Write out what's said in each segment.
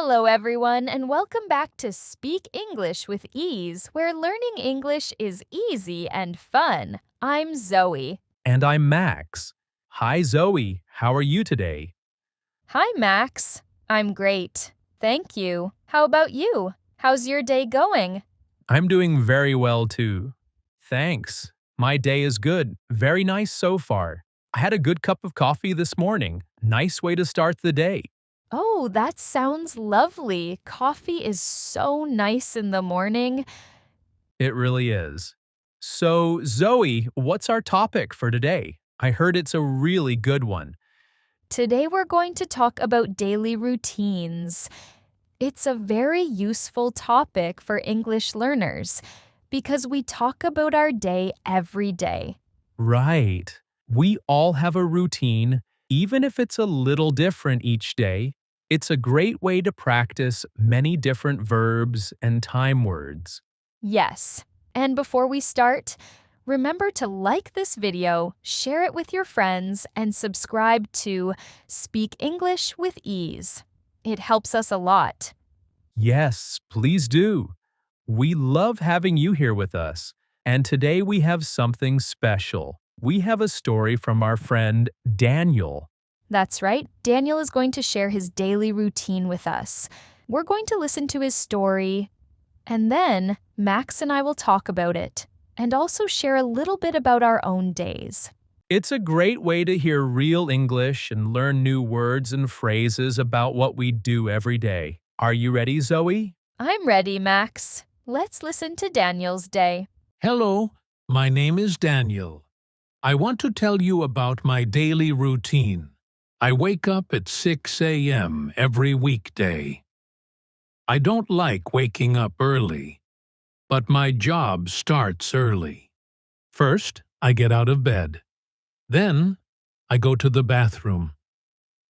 Hello, everyone, and welcome back to Speak English with Ease, where learning English is easy and fun. I'm Zoe. And I'm Max. Hi, Zoe. How are you today? Hi, Max. I'm great. Thank you. How about you? How's your day going? I'm doing very well, too. Thanks. My day is good. Very nice so far. I had a good cup of coffee this morning. Nice way to start the day. Oh, that sounds lovely. Coffee is so nice in the morning. It really is. So, Zoe, what's our topic for today? I heard it's a really good one. Today, we're going to talk about daily routines. It's a very useful topic for English learners because we talk about our day every day. Right. We all have a routine, even if it's a little different each day. It's a great way to practice many different verbs and time words. Yes. And before we start, remember to like this video, share it with your friends, and subscribe to Speak English with Ease. It helps us a lot. Yes, please do. We love having you here with us. And today we have something special. We have a story from our friend Daniel. That's right. Daniel is going to share his daily routine with us. We're going to listen to his story, and then Max and I will talk about it and also share a little bit about our own days. It's a great way to hear real English and learn new words and phrases about what we do every day. Are you ready, Zoe? I'm ready, Max. Let's listen to Daniel's day. Hello, my name is Daniel. I want to tell you about my daily routine. I wake up at 6 a.m. every weekday. I don't like waking up early, but my job starts early. First, I get out of bed. Then, I go to the bathroom.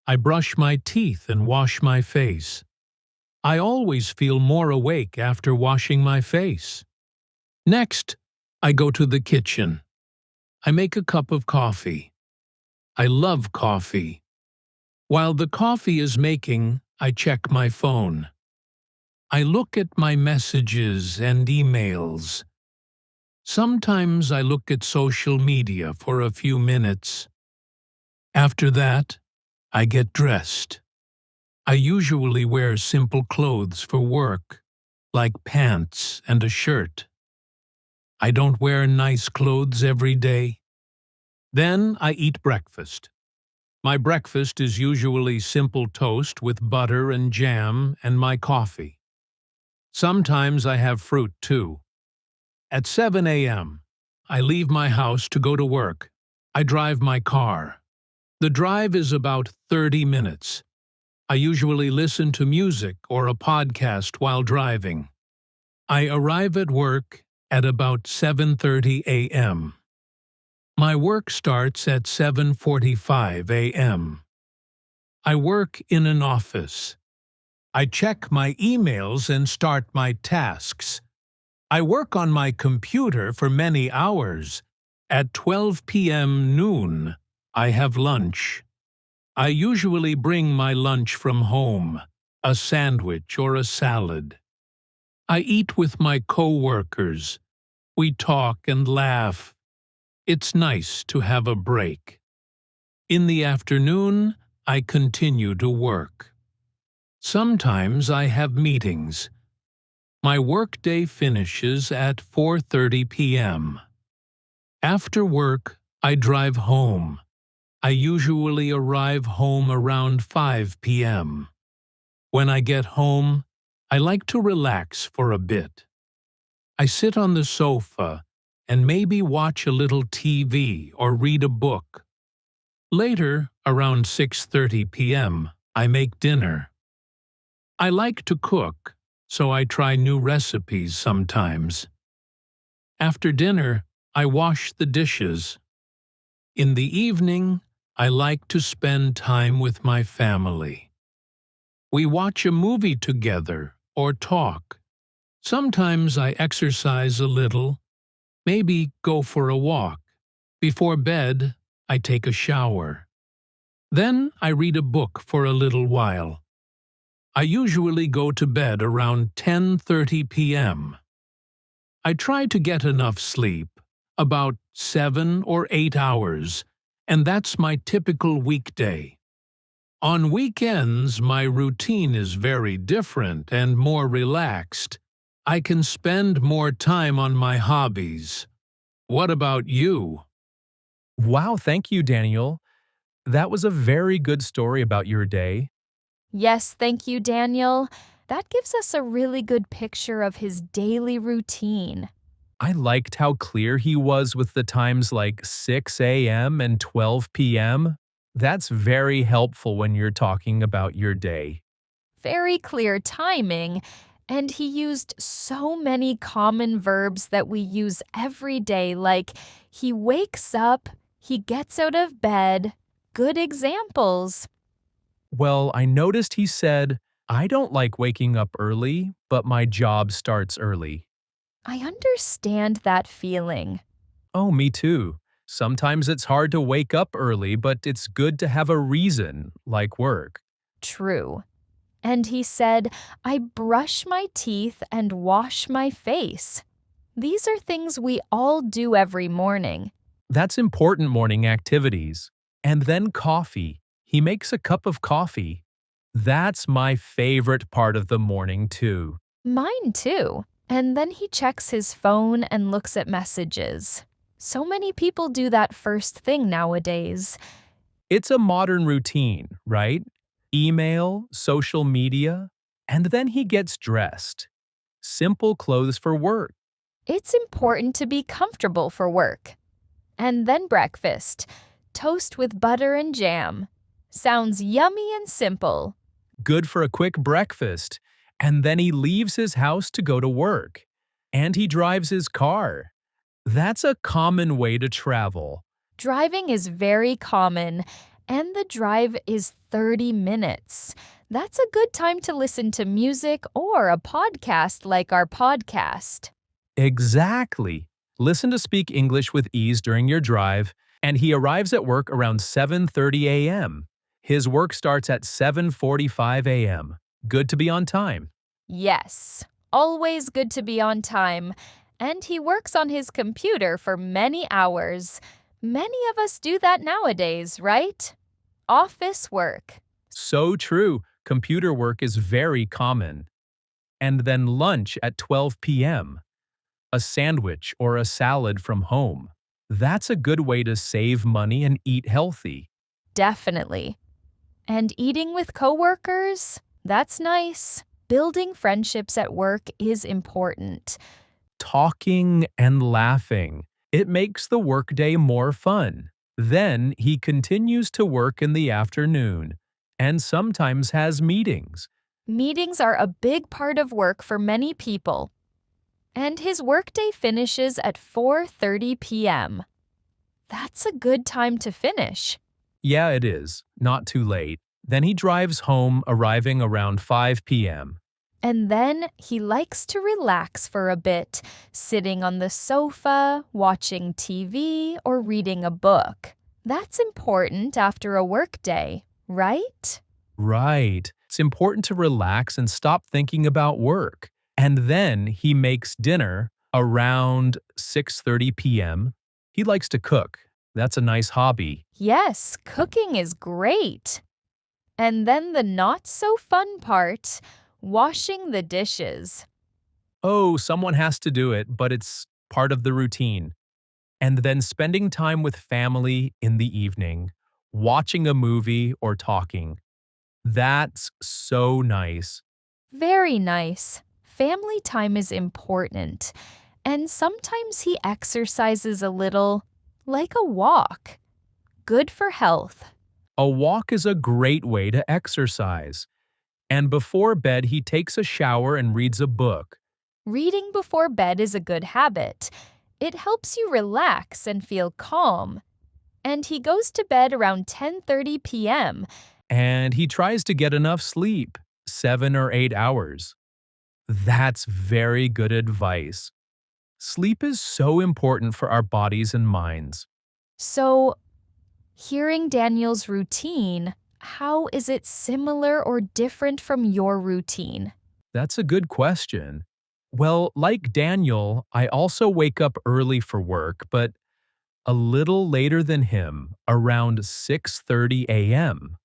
I brush my teeth and wash my face. I always feel more awake after washing my face. Next, I go to the kitchen. I make a cup of coffee. I love coffee. While the coffee is making, I check my phone. I look at my messages and emails. Sometimes I look at social media for a few minutes. After that, I get dressed. I usually wear simple clothes for work, like pants and a shirt. I don't wear nice clothes every day. Then I eat breakfast. My breakfast is usually simple toast with butter and jam and my coffee. Sometimes I have fruit too. At 7 a.m., I leave my house to go to work. I drive my car. The drive is about 30 minutes. I usually listen to music or a podcast while driving. I arrive at work at about 7:30 a.m. My work starts at 7:45 a.m. I work in an office. I check my emails and start my tasks. I work on my computer for many hours. At 12 p.m. noon, I have lunch. I usually bring my lunch from home, a sandwich or a salad. I eat with my co-workers. We talk and laugh. It's nice to have a break. In the afternoon, I continue to work. Sometimes I have meetings. My workday finishes at 4:30 p.m. After work, I drive home. I usually arrive home around 5 p.m. When I get home, I like to relax for a bit. I sit on the sofa and maybe watch a little TV or read a book. Later, around 6:30 p.m., I make dinner. I like to cook, so I try new recipes sometimes. After dinner, I wash the dishes. In the evening, I like to spend time with my family. We watch a movie together or talk. Sometimes I exercise a little, maybe go for a walk. Before bed, I take a shower. Then I read a book for a little while. I usually go to bed around 10:30 p.m. I try to get enough sleep, about 7 or 8 hours, and that's my typical weekday. On weekends, my routine is very different and more relaxed. I can spend more time on my hobbies. What about you? Wow, thank you, Daniel. That was a very good story about your day. Yes, thank you, Daniel. That gives us a really good picture of his daily routine. I liked how clear he was with the times like 6 a.m. and 12 p.m. That's very helpful when you're talking about your day. Very clear timing, and he used so many common verbs that we use every day, like he wakes up, he gets out of bed. Good examples. Well, I noticed he said, I don't like waking up early, but my job starts early. I understand that feeling. Oh, me too. Sometimes it's hard to wake up early, but it's good to have a reason, like work. True. And he said, I brush my teeth and wash my face. These are things we all do every morning. That's important morning activities. And then coffee. He makes a cup of coffee. That's my favorite part of the morning, too. Mine too. And then he checks his phone and looks at messages. So many people do that first thing nowadays. It's a modern routine, right? Email, social media, and then he gets dressed. Simple clothes for work. It's important to be comfortable for work. And then breakfast. Toast with butter and jam. Sounds yummy and simple. Good for a quick breakfast. And then he leaves his house to go to work. And he drives his car. That's a common way to travel. Driving is very common, and the drive is 30 minutes. That's a good time to listen to music or a podcast like our podcast. Exactly. Listen to Speak English with Ease during your drive, and he arrives at work around 7:30 a.m. His work starts at 7:45 a.m. Good to be on time. Yes, always good to be on time. And he works on his computer for many hours. Many of us do that nowadays, right? Office work. So true. Computer work is very common. And then lunch at 12 p.m. A sandwich or a salad from home. That's a good way to save money and eat healthy. Definitely. And eating with coworkers? That's nice. Building friendships at work is important. Talking and laughing. It makes the workday more fun. Then he continues to work in the afternoon and sometimes has meetings. Meetings are a big part of work for many people. And his workday finishes at 4:30 p.m. That's a good time to finish. Yeah, it is. Not too late. Then he drives home, arriving around 5 p.m. And then he likes to relax for a bit, sitting on the sofa, watching TV, or reading a book. That's important after a workday, right? Right. It's important to relax and stop thinking about work. And then he makes dinner around 6:30 p.m. He likes to cook. That's a nice hobby. Yes, cooking is great. And then the not so fun part, washing the dishes. Oh, someone has to do it, but it's part of the routine. And then spending time with family in the evening, watching a movie or talking. That's so nice. Very nice. Family time is important. And sometimes he exercises a little, like a walk. Good for health. A walk is a great way to exercise. And before bed, he takes a shower and reads a book. Reading before bed is a good habit. It helps you relax and feel calm. And he goes to bed around 10:30 p.m. And he tries to get enough sleep, 7 or 8 hours. That's very good advice. Sleep is so important for our bodies and minds. So, hearing Daniel's routine, How is it similar or different from your routine? That's a good question. Well, like Daniel, I also wake up early for work, but a little later than him, around 6:30 a.m.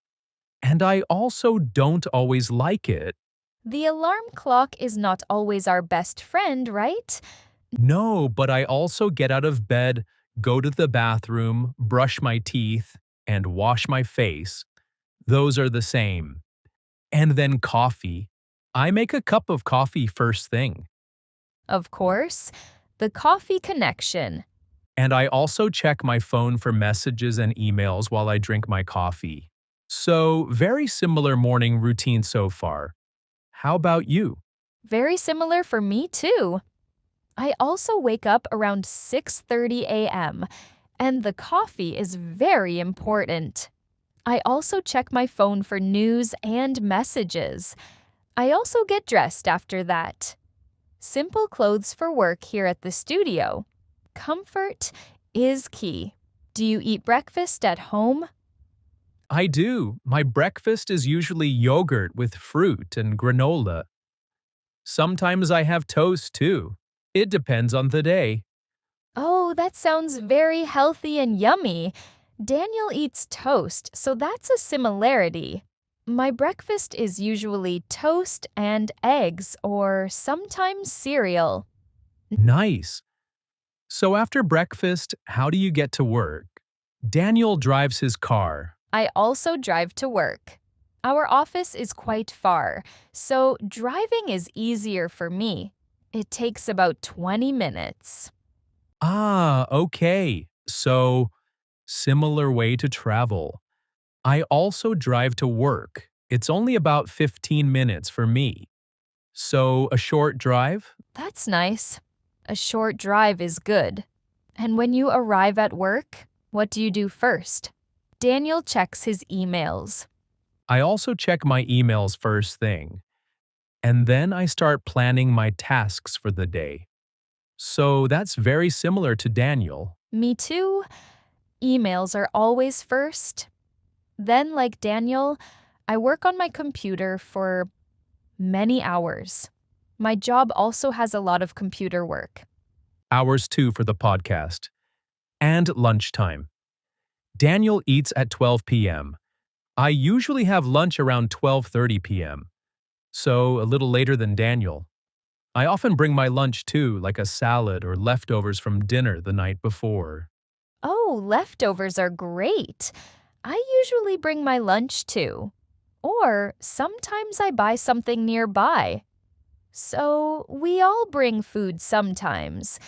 And I also don't always like it. The alarm clock is not always our best friend, right? No, but I also get out of bed, go to the bathroom, brush my teeth, and wash my face. Those are the same. And then coffee. I make a cup of coffee first thing. Of course, the coffee connection. And I also check my phone for messages and emails while I drink my coffee. So, very similar morning routine so far. How about you? Very similar for me too. I also wake up around 6:30 a.m., and the coffee is very important. I also check my phone for news and messages. I also get dressed after that. Simple clothes for work here at the studio. Comfort is key. Do you eat breakfast at home? I do. My breakfast is usually yogurt with fruit and granola. Sometimes I have toast too. It depends on the day. Oh, that sounds very healthy and yummy. Daniel eats toast, so that's a similarity. My breakfast is usually toast and eggs, or sometimes cereal. Nice. So after breakfast, how do you get to work? Daniel drives his car. I also drive to work. Our office is quite far, so driving is easier for me. It takes about 20 minutes. Ah, okay. So, similar way to travel. I also drive to work. It's only about 15 minutes for me. So, a short drive? That's nice. A short drive is good. And when you arrive at work, what do you do first? Daniel checks his emails. I also check my emails first thing. And then I start planning my tasks for the day. So, that's very similar to Daniel. Me too. Emails are always first. Then, like Daniel, I work on my computer for many hours. My job also has a lot of computer work. Hours too for the podcast. And lunchtime. Daniel eats at 12 p.m. I usually have lunch around 12:30 p.m., so a little later than Daniel. I often bring my lunch too, like a salad or leftovers from dinner the night before. Oh, leftovers are great. I usually bring my lunch too. Or sometimes I buy something nearby. So we all bring food sometimes.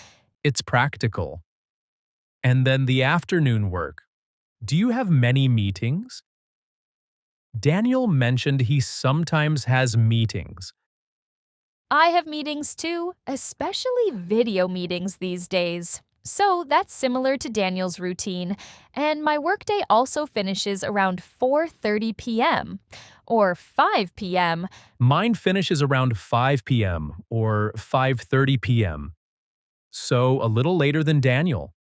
It's practical. And then the afternoon work. Do you have many meetings? Daniel mentioned he sometimes has meetings. I have meetings too, especially video meetings these days. So that's similar to Daniel's routine, and my workday also finishes around 4:30 p.m. or 5 p.m. Mine finishes around 5 p.m. or 5:30 p.m., so a little later than Daniel.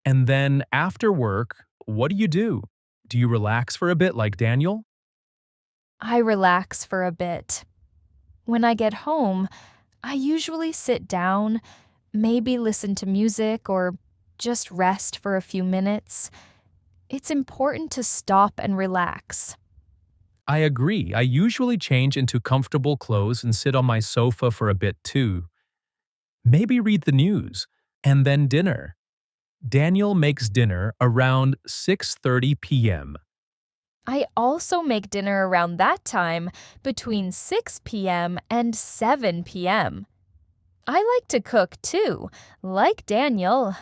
And then after work, what do you do? Do you relax for a bit like Daniel? I relax for a bit. When I get home, I usually sit down, maybe listen to music or just rest for a few minutes. It's important to stop and relax. I agree. I usually change into comfortable clothes and sit on my sofa for a bit too. Maybe read the news, and then dinner. Daniel makes dinner around 6:30 p.m. I also make dinner around that time, between 6 p.m. and 7 p.m. I like to cook too, like Daniel,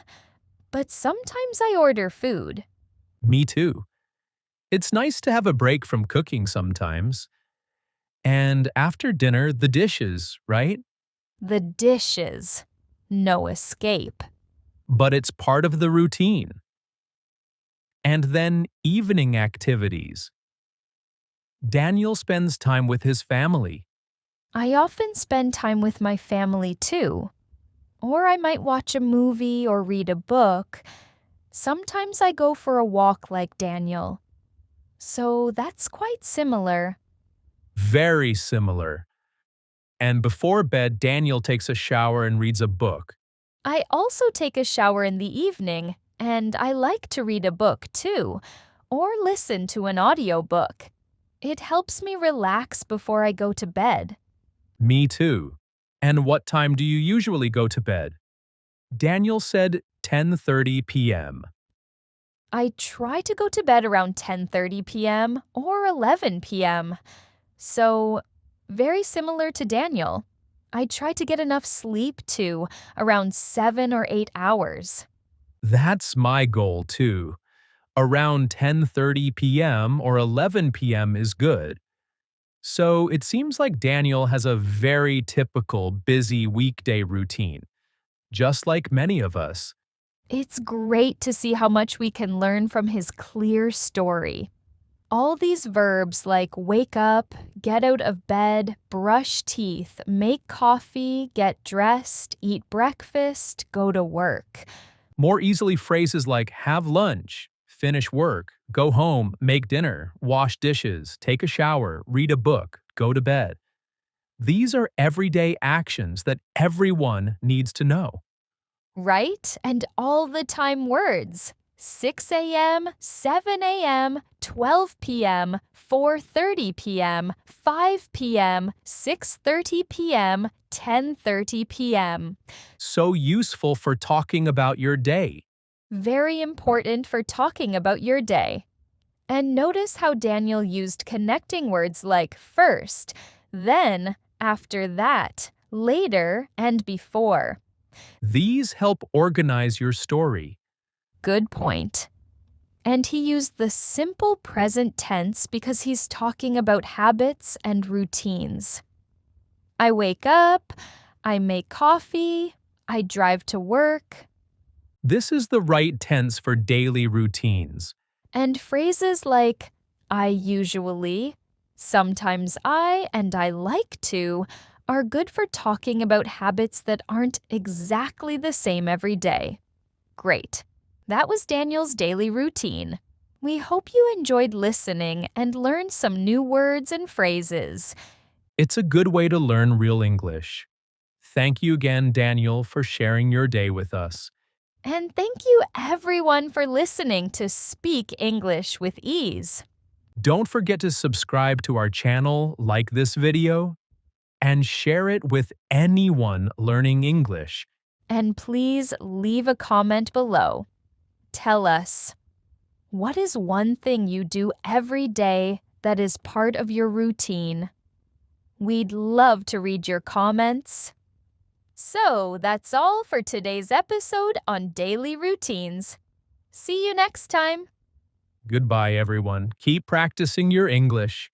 but sometimes I order food. Me too. It's nice to have a break from cooking sometimes. And after dinner, the dishes, right? The dishes. No escape. But it's part of the routine. And then evening activities. Daniel spends time with his family. I often spend time with my family too. Or I might watch a movie or read a book. Sometimes I go for a walk like Daniel. So that's quite similar. Very similar. And before bed, Daniel takes a shower and reads a book. I also take a shower in the evening, and I like to read a book too, or listen to an audiobook. It helps me relax before I go to bed. Me too. And what time do you usually go to bed? Daniel said 10:30 p.m. I try to go to bed around 10:30 p.m. or 11 p.m. So, very similar to Daniel. I try to get enough sleep too, around 7 or 8 hours. That's my goal too. Around 10:30 p.m. or 11 p.m. is good. So it seems like Daniel has a very typical busy weekday routine, just like many of us. It's great to see how much we can learn from his clear story. All these verbs like wake up, get out of bed, brush teeth, make coffee, get dressed, eat breakfast, go to work. More easily phrases like have lunch, finish work, go home, make dinner, wash dishes, take a shower, read a book, go to bed. These are everyday actions that everyone needs to know. Right? And all the time words. 6 a.m., 7 a.m., 12 p.m., 4:30 p.m., 5 p.m., 6:30 p.m., 10:30 p.m. So useful for talking about your day. Very important for talking about your day. And notice how Daniel used connecting words like first, then, after that, later, and before. These help organize your story. Good point. And he used the simple present tense because he's talking about habits and routines. I wake up, I make coffee, I drive to work, This is the right tense for daily routines. and phrases like I usually, sometimes I, and I like to are good for talking about habits that aren't exactly the same every day. Great. That was Daniel's daily routine. We hope you enjoyed listening and learned some new words and phrases. It's a good way to learn real English. Thank you again, Daniel, for sharing your day with us. And thank you everyone for listening to Speak English with Ease. Don't forget to subscribe to our channel, like this video, and share it with anyone learning English. And please leave a comment below. Tell us, what is one thing you do every day that is part of your routine? We'd love to read your comments. So that's all for today's episode on daily routines. See you next time. Goodbye, everyone. Keep practicing your English.